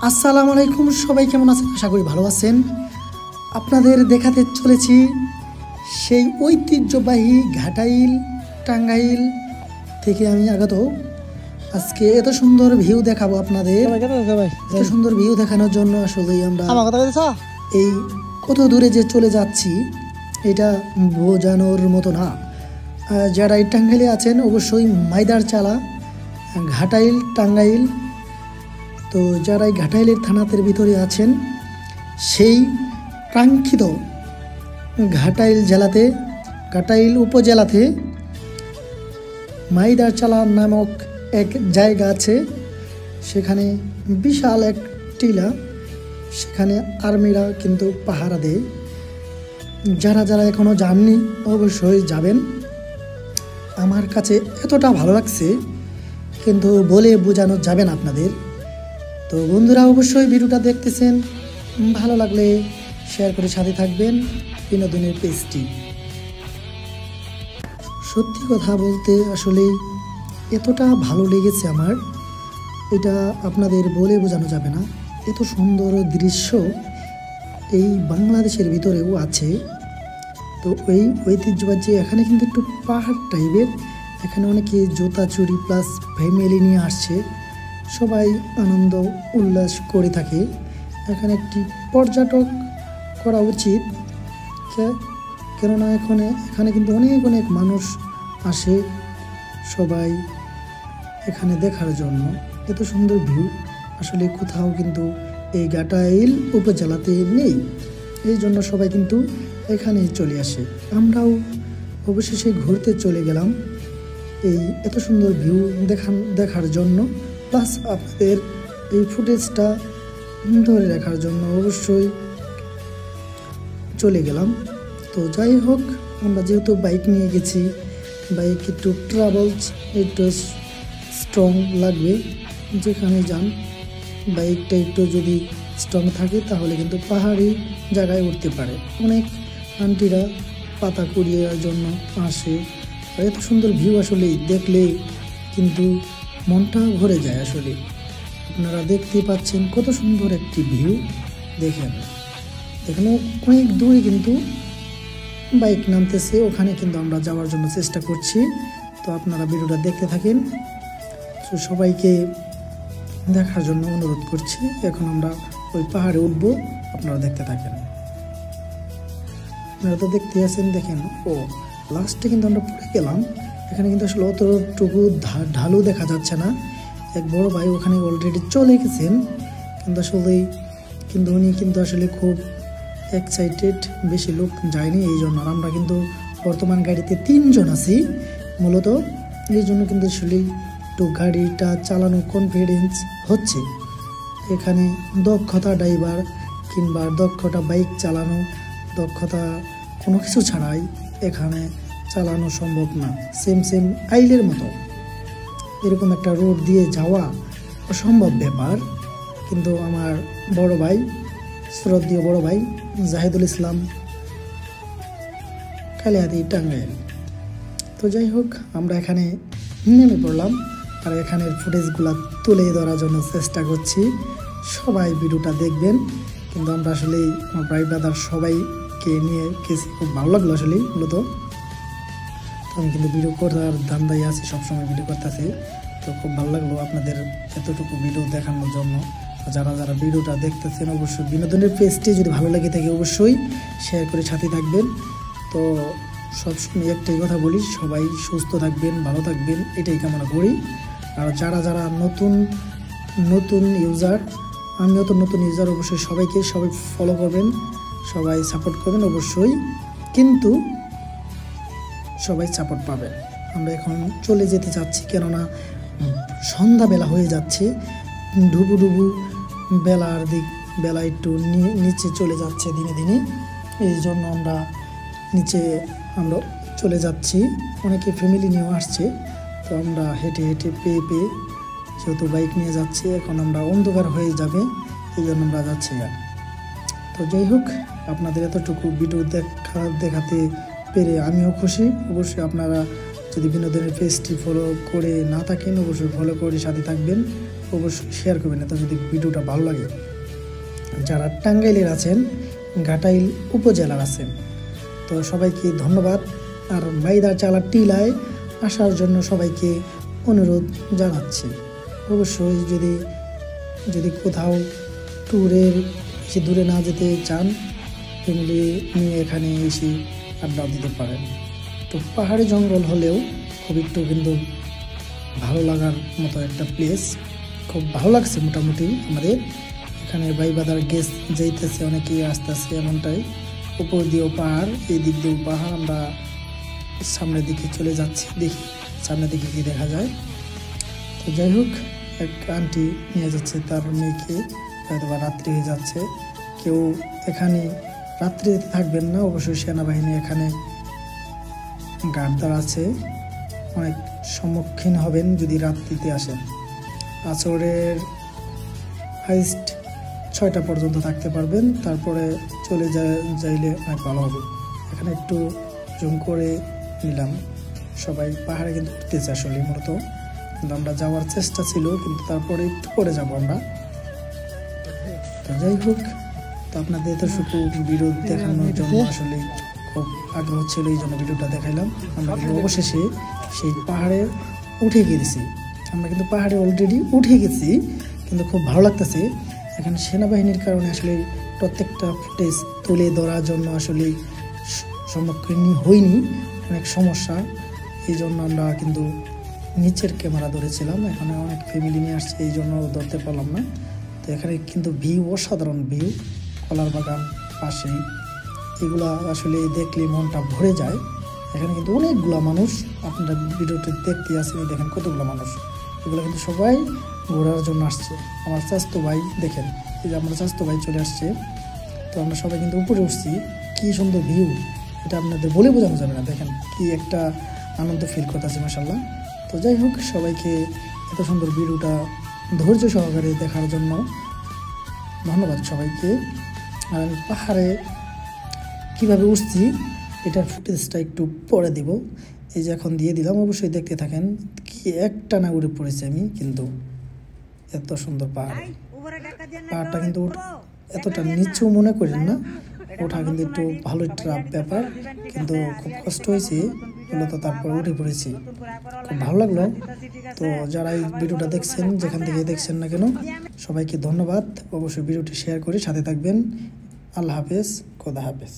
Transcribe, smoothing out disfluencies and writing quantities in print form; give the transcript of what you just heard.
আসসালামু আলাইকুম, সবাই কেমন আছেন? আশা করি ভালো আছেন। আপনাদের দেখাতে চলেছি সেই ঐতিহ্যবাহী ঘাটাইল টাঙ্গাইল থেকে আমি আগত। আজকে এত সুন্দর ভিউ দেখাবো আপনাদের। এত সুন্দর ভিউ দেখানোর জন্য আসলে আমরা এই কত দূরে যে চলে যাচ্ছি এটা বোঝানোর মতো না। যারা এই টাঙ্গাইলে আছেন অবশ্যই মাইদার চালা ঘাটাইল টাঙ্গাইল, তো যারা এই ঘাটাইলের থানাতের ভিতরে আছেন সেই কাঙ্ক্ষিত ঘাটাইল জেলাতে, ঘাটাইল উপজেলাতে মাইদার চালা নামক এক জায়গা আছে। সেখানে বিশাল এক টিলা, সেখানে আর্মিরা কিন্তু পাহারা দেয়। যারা যারা এখনও যাননি অবশ্যই যাবেন। আমার কাছে এতটা ভালো লাগছে কিন্তু বলে বোঝানো যাবে না আপনাদের। তো বন্ধুরা অবশ্যই ভিডিওটা দেখতেছেন, ভালো লাগলে শেয়ার করে সাথে থাকবেন বিনোদনের পেজটি। সত্যি কথা বলতে আসলে এতটা ভালো লেগেছে আমার, এটা আপনাদের বলে বোঝানো যাবে না। এত সুন্দর দৃশ্য এই বাংলাদেশের ভিতরেও আছে। তো এই ঐতিহ্যবাহী এখানে কিন্তু একটু পাহাড় টাইপের, এখানে অনেকে জুতা চুরি প্লাস ফ্যামিলি নিয়ে আসছে, সবাই আনন্দ উল্লাস করে থাকে। এখানে একটি পর্যটক করা উচিত, কেননা এখানে কিন্তু অনেক অনেক মানুষ আসে সবাই এখানে দেখার জন্য। এত সুন্দর ভিউ আসলে কোথাও কিন্তু এই ঘাটাইল উপজেলাতে নেই, এই জন্য সবাই কিন্তু এখানেই চলে আসে। আমরাও অবশেষে ঘুরতে চলে গেলাম এই এত সুন্দর ভিউ দেখার জন্য, প্লাস আপনাদের এই ফুটেজটা ধরে রাখার জন্য অবশ্যই চলে গেলাম। তো যাই হোক, আমরা যেহেতু বাইক নিয়ে গেছি, বাইক একটু ট্রাভেলস একটু স্ট্রং লাগবে। যেখানে যান বাইকটা একটু যদি স্ট্রং থাকে তাহলে কিন্তু পাহাড়ি জায়গায় উঠতে পারে। অনেক আন্টিরা পাতা কুড়িয়ে জন্য আসে। এত সুন্দর ভিউ আসলে দেখলে কিন্তু মনটা ভরে যায়। আসলে আপনারা দেখতে পাচ্ছেন কত সুন্দর একটি ভিউ। দেখেন এখানে অনেক দূরে কিন্তু বাইক নামতেছে, ওখানে কিন্তু আমরা যাওয়ার জন্য চেষ্টা করছি। তো আপনারা ভিডিওটা দেখতে থাকেন, তো সবাইকে দেখার জন্য অনুরোধ করছি। এখন আমরা ওই পাহাড়ে উঠবো, আপনারা দেখতে থাকেন। আপনারা তো দেখতে আছেন, দেখেন ও লাস্টে কিন্তু আমরা পড়ে গেলাম। এখানে কিন্তু আসলে অতটুকু ঢালু দেখা যাচ্ছে না। এক বড় ভাই ওখানে অলরেডি চলে গেছেন, কিন্তু উনি কিন্তু আসলে খুব এক্সাইটেড, বেশি লোক যায়নি এই জন্য। আমরা কিন্তু বর্তমান গাড়িতে 3 জন আছি মূলত, এই জন্য কিন্তু আসলে একটু গাড়িটা চালানো কনফিডেন্স হচ্ছে। এখানে দক্ষতা ড্রাইভার কিংবা দক্ষতা বাইক চালানো, দক্ষতা কোনো কিছু ছাড়াই এখানে চালানো সম্ভব না। সেম আইলের মতো এরকম একটা রোড দিয়ে যাওয়া অসম্ভব ব্যাপার। কিন্তু আমার বড় ভাই, শ্রদ্ধেয় বড় ভাই জাহিদুল ইসলাম, কালিয়াদি টাঙ্গাইল। তো যাই হোক, আমরা এখানে নেমে পড়লাম আর এখানের ফুটেজগুলো তুলে ধরার জন্য চেষ্টা করছি। সবাই ভিডিওটা দেখবেন। কিন্তু আমরা আসলে আমার ভাই ব্রাদার সবাইকে নিয়ে গেছি, খুব ভালো লাগলো আসলে মূলত। আমি কিন্তু ভিডিও করার ধান্দায় আছি, সবসময় ভিডিও করতেছি। তো খুব ভালো লাগলো আপনাদের এতটুকু ভিডিও দেখানোর জন্য। যারা যারা ভিডিওটা দেখতেছেন অবশ্যই বিনোদনের পেজটি যদি ভালো লাগে থাকে অবশ্যই শেয়ার করে সাথে থাকবেন। তো সবসময় একটাই কথা বলি, সবাই সুস্থ থাকবেন, ভালো থাকবেন, এটাই কামনা করি। আর যারা যারা নতুন ইউজার, আমি নতুন ইউজার, অবশ্যই সবাই ফলো করবেন, সবাই সাপোর্ট করবেন অবশ্যই, কিন্তু সবাই সাপোর্ট পাবেন। আমরা এখন চলে যেতে চাচ্ছি, কেননা সন্ধ্যাবেলা হয়ে যাচ্ছে, ডুবু বেলা একটু নিচে চলে যাচ্ছে দিনে দিনে, এই জন্য আমরা নিচে চলে যাচ্ছি। অনেকে ফ্যামিলি নিয়েও আসছে, তো আমরা হেঁটে পেয়ে যেহেতু বাইক নিয়ে যাচ্ছি, এখন আমরা অন্ধকার হয়ে যাবে, এই জন্য আমরা যাচ্ছি। তো যাই হোক, আপনাদের এতটুকু ভিডিও দেখাতে পেরে আমিও খুশি। অবশ্যই আপনারা যদি বিনোদনের পেজটি ফলো করে না থাকেন অবশ্যই ফলো করে সাথে থাকবেন। অবশ্যই শেয়ার করবেন তো যদি ভিডিওটা ভালো লাগে। যারা টাঙ্গাইলের আছেন, ঘাটাইল উপজেলার আছেন, তো সবাইকে ধন্যবাদ। আর বাইদার চালা টিলায় আসার জন্য সবাইকে অনুরোধ জানাচ্ছি। অবশ্যই যদি কোথাও ট্যুরের বেশি দূরে না যেতে চান, ফ্যামিলি নিয়ে এখানে এসে আড্ডা দিতে পারেন। তো পাহাড়ি জঙ্গল হলেও খুব একটু কিন্তু ভালো লাগার মতো একটা প্লেস, খুব ভালো লাগছে মোটামুটি। আমাদের এখানে বাইবাদার গেস্ট যাইতেছে, অনেকেই আসতেছে, এমনটাই। উপর দিয়েও পাহাড়, এই দিক দিয়েও পাহাড়। আমরা সামনের দিকে চলে যাচ্ছি, দেখি সামনের দিকে কি দেখা যায়। তো যাই হোক, এক আন্টি নিয়ে যাচ্ছে তার মেয়েকে, হয়তো বা রাত্রি হয়ে যাচ্ছে। কেউ এখানে রাত্রি থাকবেন না, অবশ্যই সেনাবাহিনী এখানে গার্ডদার আছে, অনেক সম্মুখীন হবেন যদি রাত্রিতে আসেন। আসরের হাইস্ট 6টা পর্যন্ত থাকতে পারবেন, তারপরে চলে যাইলে অনেক ভালো হবে। এখানে একটু জুম করে নিলাম। সবাই পাহাড়ে কিন্তু উঠতেছে আসলে মূলত, কিন্তু আমরা যাওয়ার চেষ্টা ছিল, কিন্তু তারপরে একটু পরে যাবো আমরা। তো যাই হোক, তো আপনাদের তো শুধু ভিডিও দেখানোর জন্য আসলে খুব আগ্রহ ছিল, এই জন্য ভিডিওটা দেখাইলাম। আমরা কিন্তু অবশেষে সেই পাহাড়ে উঠে গেছি। আমরা কিন্তু পাহাড়ে অলরেডি উঠে গেছি, কিন্তু খুব ভালো লাগতেছে। এখানে সেনাবাহিনীর কারণে আসলে প্রত্যেকটা ফুটেজ তুলে ধরার জন্য আসলে সম্মুখীন হইনি, অনেক সমস্যা। এই জন্য আমরা কিন্তু নিচের ক্যামেরা ধরেছিলাম। এখানে অনেক ফ্যামিলি নিয়ে আসছে, এই জন্য ধরতে পারলাম না। তো এখানে কিন্তু ভিউ, অসাধারণ ভিউ, কলার বাগান পাশেই। এগুলা আসলে দেখলে মনটা ভরে যায়। এখানে কিন্তু অনেকগুলা মানুষ, আপনারা ভিডিওটি দেখতে আসেন, দেখেন কতগুলো মানুষ। এগুলো কিন্তু সবাই ঘোরার জন্য আসছে। আমার স্বাস্থ্য ভাই দেখেন, এই যে আমার স্বাস্থ্য ভাই চলে আসছে। তো আমরা সবাই কিন্তু উপরে উঠছি, কি সুন্দর ভিউ, এটা আপনাদের বলে বোঝানো যাবে না। দেখেন কি একটা আনন্দ ফিল করতেছি, মাশাআল্লাহ। তো যাই হোক, সবাইকে এত সুন্দর ভিডিওটা ধৈর্য সহকারে দেখার জন্য ধন্যবাদ সবাইকে। আর আমি পাহাড়ে কীভাবে উঠছি এটার ফুটেজটা একটু পরে দিব। এই যে এখন দিয়ে দিলাম, অবশ্যই দেখতে থাকেন। কি একটা না উড়ে পড়েছি আমি, কিন্তু এত সুন্দর পাহাড়টা কিন্তু এতটা নিচু মনে করেন না, ওঠা কিন্তু একটু ভালো একটা ব্যাপার, কিন্তু খুব কষ্ট হয়েছে মূলত। তারপর উঠে পড়েছি, খুব ভালো লাগলো। তো যারা এই ভিডিওটা দেখছেন, যেখান থেকে দেখছেন না কেন, সবাইকে ধন্যবাদ। অবশ্যই ভিডিওটি শেয়ার করে সাথে থাকবেন। আল্লাহ হাফেজ, খোদা হাফেজ।